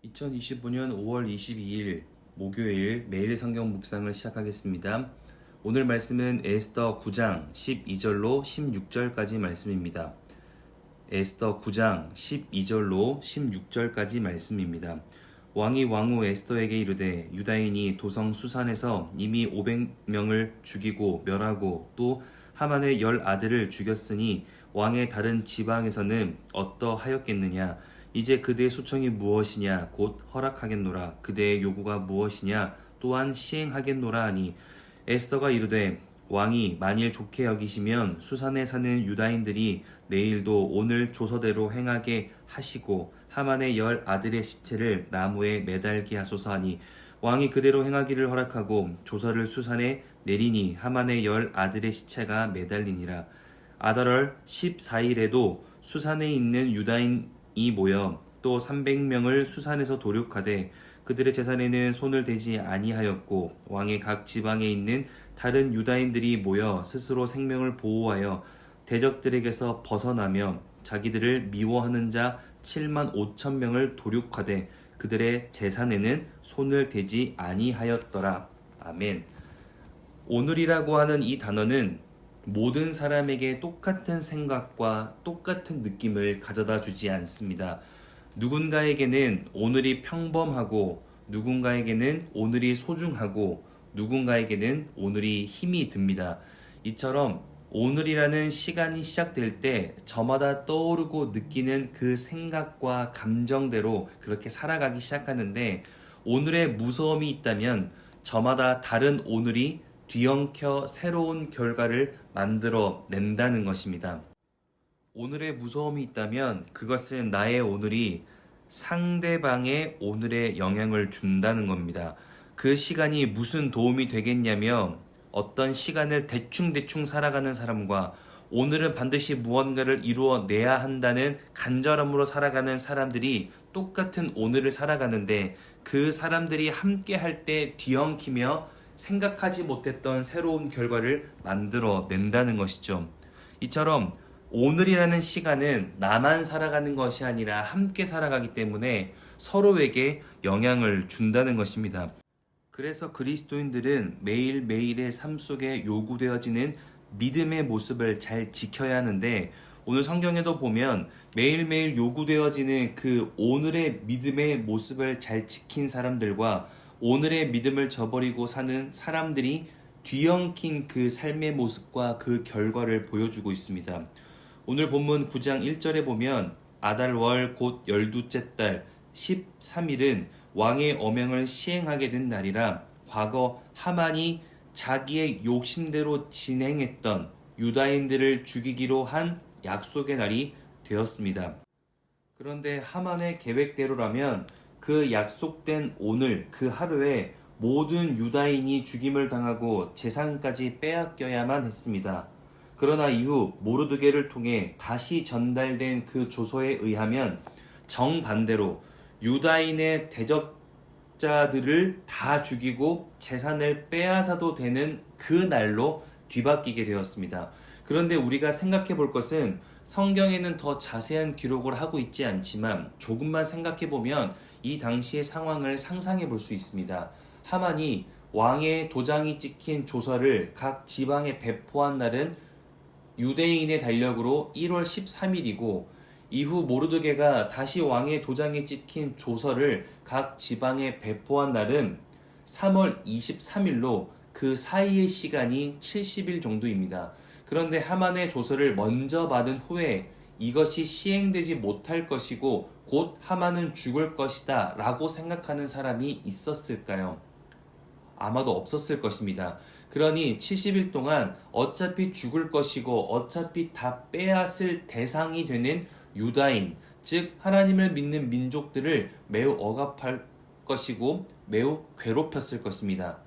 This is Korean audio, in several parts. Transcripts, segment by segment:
2025년 5월 22일 목요일 매일 성경 묵상을 시작하겠습니다. 오늘 말씀은 에스더 9장 12절로 16절까지 말씀입니다. 에스더 9장 12절로 16절까지 말씀입니다. 왕이 왕후 에스더에게 이르되 유다인이 도성 수산에서 이미 500명을 죽이고 멸하고 또 하만의 10아들을 죽였으니 왕의 다른 지방에서는 어떠하였겠느냐. 이제 그대의 소청이 무엇이냐 곧 허락하겠노라. 그대의 요구가 무엇이냐 또한 시행하겠노라 하니 에스더가 이르되 왕이 만일 좋게 여기시면 수산에 사는 유다인들이 내일도 오늘 조서대로 행하게 하시고 하만의 10아들의 시체를 나무에 매달게 하소서 하니 왕이 그대로 행하기를 허락하고 조서를 수산에 내리니 하만의 10아들의 시체가 매달리니라. 아달월 14일에도 수산에 있는 유다인이 모여 또 300명을 수산에서 도륙하되 그들의 재산에는 손을 대지 아니하였고 왕의 각 지방에 있는 다른 유다인들이 모여 스스로 생명을 보호하여 대적들에게서 벗어나며 자기들을 미워하는 자 7만 5천 명을 도륙하되 그들의 재산에는 손을 대지 아니하였더라. 아멘. 오늘이라고 하는 이 단어는 모든 사람에게 똑같은 생각과 똑같은 느낌을 가져다 주지 않습니다. 누군가에게는 오늘이 평범하고 누군가에게는 오늘이 소중하고 누군가에게는 오늘이 힘이 듭니다. 이처럼 오늘이라는 시간이 시작될 때 저마다 떠오르고 느끼는 그 생각과 감정대로 그렇게 살아가기 시작하는데 오늘의 무서움이 있다면 저마다 다른 오늘이 뒤엉켜 새로운 결과를 만들어 낸다는 것입니다. 오늘의 무서움이 있다면 그것은 나의 오늘이 상대방의 오늘에 영향을 준다는 겁니다. 그 시간이 무슨 도움이 되겠냐면 어떤 시간을 대충 살아가는 사람과 오늘은 반드시 무언가를 이루어내야 한다는 간절함으로 살아가는 사람들이 똑같은 오늘을 살아가는데 그 사람들이 함께 할 때 뒤엉키며 생각하지 못했던 새로운 결과를 만들어 낸다는 것이죠. 이처럼 오늘이라는 시간은 나만 살아가는 것이 아니라 함께 살아가기 때문에 서로에게 영향을 준다는 것입니다. 그래서 그리스도인들은 매일매일의 삶 속에 요구되어지는 믿음의 모습을 잘 지켜야 하는데 오늘 성경에도 보면 매일매일 요구되어지는 그 오늘의 믿음의 모습을 잘 지킨 사람들과 오늘의 믿음을 저버리고 사는 사람들이 뒤엉킨 그 삶의 모습과 그 결과를 보여주고 있습니다. 오늘 본문 9장 1절에 보면 아달월 곧 12째 달 13일은 왕의 어명을 시행하게 된 날이라 과거 하만이 자기의 욕심대로 진행했던 유다인들을 죽이기로 한 약속의 날이 되었습니다. 그런데 하만의 계획대로라면 그 약속된 오늘 그 하루에 모든 유다인이 죽임을 당하고 재산까지 빼앗겨야만 했습니다. 그러나 이후 모르드게를 통해 다시 전달된 그 조서에 의하면 정반대로 유다인의 대적자들을 다 죽이고 재산을 빼앗아도 되는 그 날로 뒤바뀌게 되었습니다. 그런데 우리가 생각해 볼 것은 성경에는 더 자세한 기록을 하고 있지 않지만 조금만 생각해 보면 이 당시의 상황을 상상해 볼 수 있습니다. 하만이 왕의 도장이 찍힌 조서를 각 지방에 배포한 날은 유대인의 달력으로 1월 13일이고 이후 모르드게가 다시 왕의 도장에 찍힌 조서를 각 지방에 배포한 날은 3월 23일로 그 사이의 시간이 70일 정도입니다. 그런데 하만의 조서를 먼저 받은 후에 이것이 시행되지 못할 것이고 곧 하만은 죽을 것이다 라고 생각하는 사람이 있었을까요? 아마도 없었을 것입니다. 그러니 70일 동안 어차피 죽을 것이고 어차피 다 빼앗을 대상이 되는 유다인, 즉 하나님을 믿는 민족들을 매우 억압할 것이고 매우 괴롭혔을 것입니다.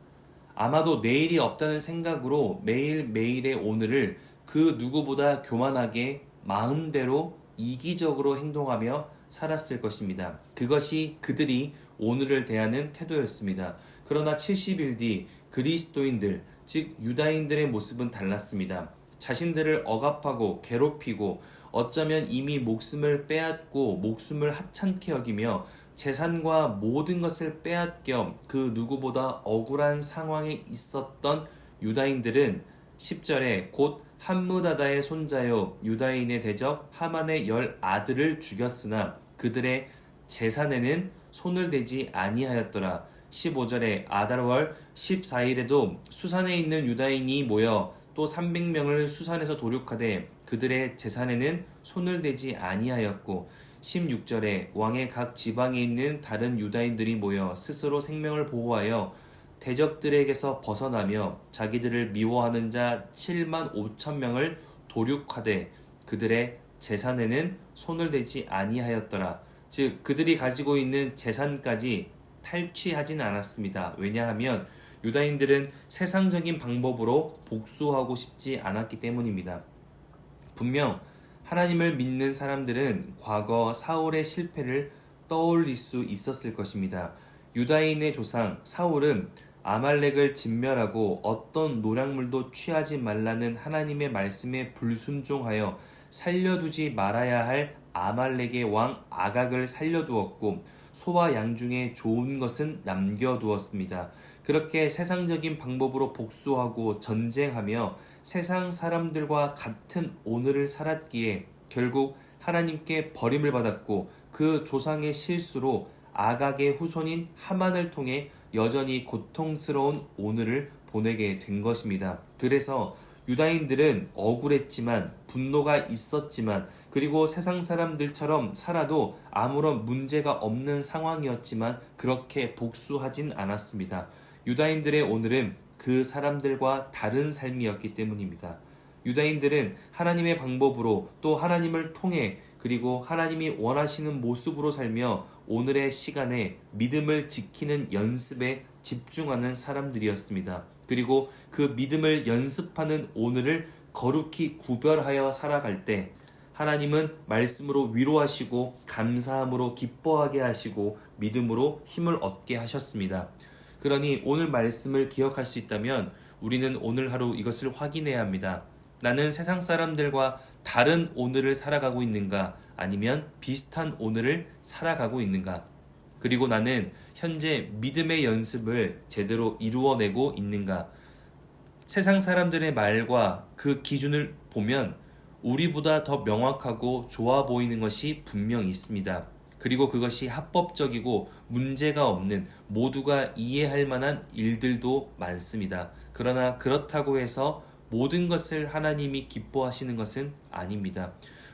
아마도 내일이 없다는 생각으로 매일매일의 오늘을 그 누구보다 교만하게 마음대로 이기적으로 행동하며 살았을 것입니다. 그것이 그들이 오늘을 대하는 태도였습니다. 그러나 70일 뒤 그리스도인들, 즉 유다인들의 모습은 달랐습니다. 자신들을 억압하고 괴롭히고 어쩌면 이미 목숨을 빼앗고 목숨을 하찮게 여기며 재산과 모든 것을 빼앗겨 그 누구보다 억울한 상황에 있었던 유다인들은 10절에 곧 함무다다의 손자요 유다인의 대적 하만의 10아들을 죽였으나 그들의 재산에는 손을 대지 아니하였더라. 15절에 아달월 14일에도 수산에 있는 유다인이 모여 또 300명을 수산에서 도륙하되 그들의 재산에는 손을 대지 아니하였고 16절에 왕의 각 지방에 있는 다른 유다인들이 모여 스스로 생명을 보호하여 대적들에게서 벗어나며 자기들을 미워하는 자 7만 5천 명을 도륙하되 그들의 재산에는 손을 대지 아니하였더라. 즉 그들이 가지고 있는 재산까지 탈취하진 않았습니다. 왜냐하면 유다인들은 세상적인 방법으로 복수하고 싶지 않았기 때문입니다. 분명 하나님을 믿는 사람들은 과거 사울의 실패를 떠올릴 수 있었을 것입니다. 유다인의 조상 사울은 아말렉을 진멸하고 어떤 노략물도 취하지 말라는 하나님의 말씀에 불순종하여 살려두지 말아야 할 아말렉의 왕 아각을 살려두었고 소와 양 중에 좋은 것은 남겨두었습니다. 그렇게 세상적인 방법으로 복수하고 전쟁하며 세상 사람들과 같은 오늘을 살았기에 결국 하나님께 버림을 받았고 그 조상의 실수로 아각의 후손인 하만을 통해 여전히 고통스러운 오늘을 보내게 된 것입니다. 그래서 유다인들은 억울했지만 분노가 있었지만 그리고 세상 사람들처럼 살아도 아무런 문제가 없는 상황이었지만 그렇게 복수하진 않았습니다. 유다인들의 오늘은 그 사람들과 다른 삶이었기 때문입니다. 유다인들은 하나님의 방법으로 또 하나님을 통해 그리고 하나님이 원하시는 모습으로 살며 오늘의 시간에 믿음을 지키는 연습에 집중하는 사람들이었습니다. 그리고 그 믿음을 연습하는 오늘을 거룩히 구별하여 살아갈 때 하나님은 말씀으로 위로하시고 감사함으로 기뻐하게 하시고 믿음으로 힘을 얻게 하셨습니다. 그러니 오늘 말씀을 기억할 수 있다면 우리는 오늘 하루 이것을 확인해야 합니다. 나는 세상 사람들과 다른 오늘을 살아가고 있는가? 아니면 비슷한 오늘을 살아가고 있는가? 그리고 나는 현재 믿음의 연습을 제대로 이루어내고 있는가? 세상 사람들의 말과 그 기준을 보면 우리보다 더 명확하고 좋아 보이는 것이 분명히 있습니다. 그리고 그것이 합법적이고 문제가 없는 모두가 이해할 만한 일들도 많습니다. 그러나 그렇다고 해서 모든 것을 하나님이 기뻐하시는 것은 아닙니다.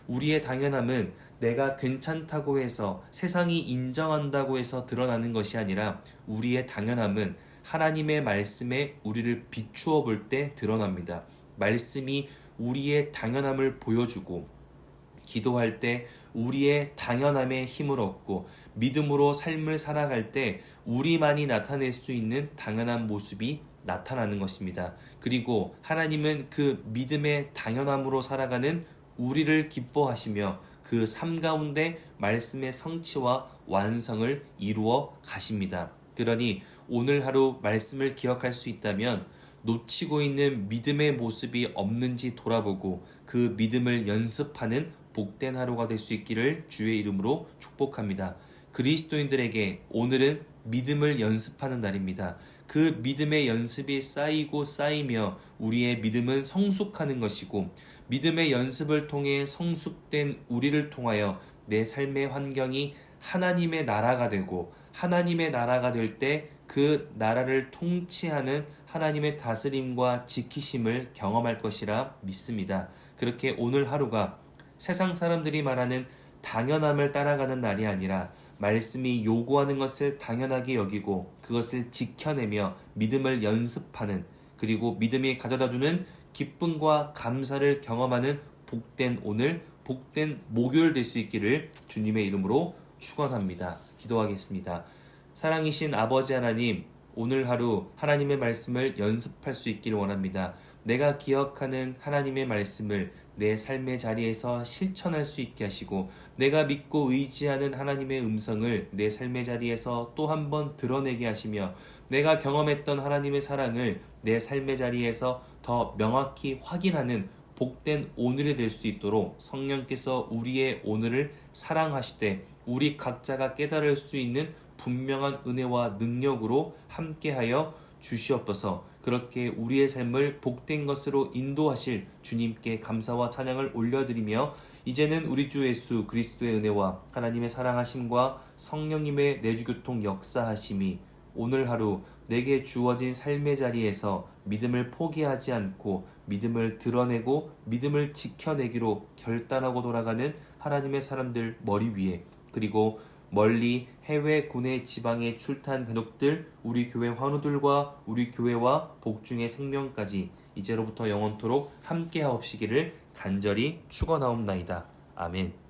우리의 당연함은 내가 괜찮다고 해서 세상이 인정한다고 해서 드러나는 것이 아니라 우리의 당연함은 하나님의 말씀에 우리를 비추어 볼 때 드러납니다. 말씀이 우리의 당연함을 보여주고 기도할 때 우리의 당연함에 힘을 얻고 믿음으로 삶을 살아갈 때 우리만이 나타낼 수 있는 당연한 모습이 나타나는 것입니다. 그리고 하나님은 그 믿음의 당연함으로 살아가는 우리를 기뻐하시며 그 삶 가운데 말씀의 성취와 완성을 이루어 가십니다. 그러니 오늘 하루 말씀을 기억할 수 있다면 놓치고 있는 믿음의 모습이 없는지 돌아보고 그 믿음을 연습하는 복된 하루가 될 수 있기를 주의 이름으로 축복합니다. 그리스도인들에게 오늘은 믿음을 연습하는 날입니다. 그 믿음의 연습이 쌓이고 쌓이며 우리의 믿음은 성숙하는 것이고 믿음의 연습을 통해 성숙된 우리를 통하여 내 삶의 환경이 하나님의 나라가 되고 하나님의 나라가 될 때 그 나라를 통치하는 하나님의 다스림과 지키심을 경험할 것이라 믿습니다. 그렇게 오늘 하루가 세상 사람들이 말하는 당연함을 따라가는 날이 아니라 말씀이 요구하는 것을 당연하게 여기고 그것을 지켜내며 믿음을 연습하는 그리고 믿음이 가져다주는 기쁨과 감사를 경험하는 복된 오늘, 복된 목요일 될 수 있기를 주님의 이름으로 축원합니다. 기도하겠습니다. 사랑이신 아버지 하나님, 오늘 하루 하나님의 말씀을 연습할 수 있기를 원합니다. 내가 기억하는 하나님의 말씀을 내 삶의 자리에서 실천할 수 있게 하시고 내가 믿고 의지하는 하나님의 음성을 내 삶의 자리에서 또 한 번 드러내게 하시며 내가 경험했던 하나님의 사랑을 내 삶의 자리에서 더 명확히 확인하는 복된 오늘이 될 수 있도록 성령께서 우리의 오늘을 사랑하시되 우리 각자가 깨달을 수 있는 분명한 은혜와 능력으로 함께하여 주시옵소서. 그렇게 우리의 삶을 복된 것으로 인도하실 주님께 감사와 찬양을 올려드리며 이제는 우리 주 예수 그리스도의 은혜와 하나님의 사랑하심과 성령님의 내주교통 역사하심이 오늘 하루 내게 주어진 삶의 자리에서 믿음을 포기하지 않고 믿음을 드러내고 믿음을 지켜내기로 결단하고 돌아가는 하나님의 사람들 머리 위에, 그리고 멀리 해외 국내 지방에 출타한 가족들, 우리 교회 환우들과 우리 교회와 복중의 생명까지 이제로부터 영원토록 함께하옵시기를 간절히 축원하옵나이다. 아멘.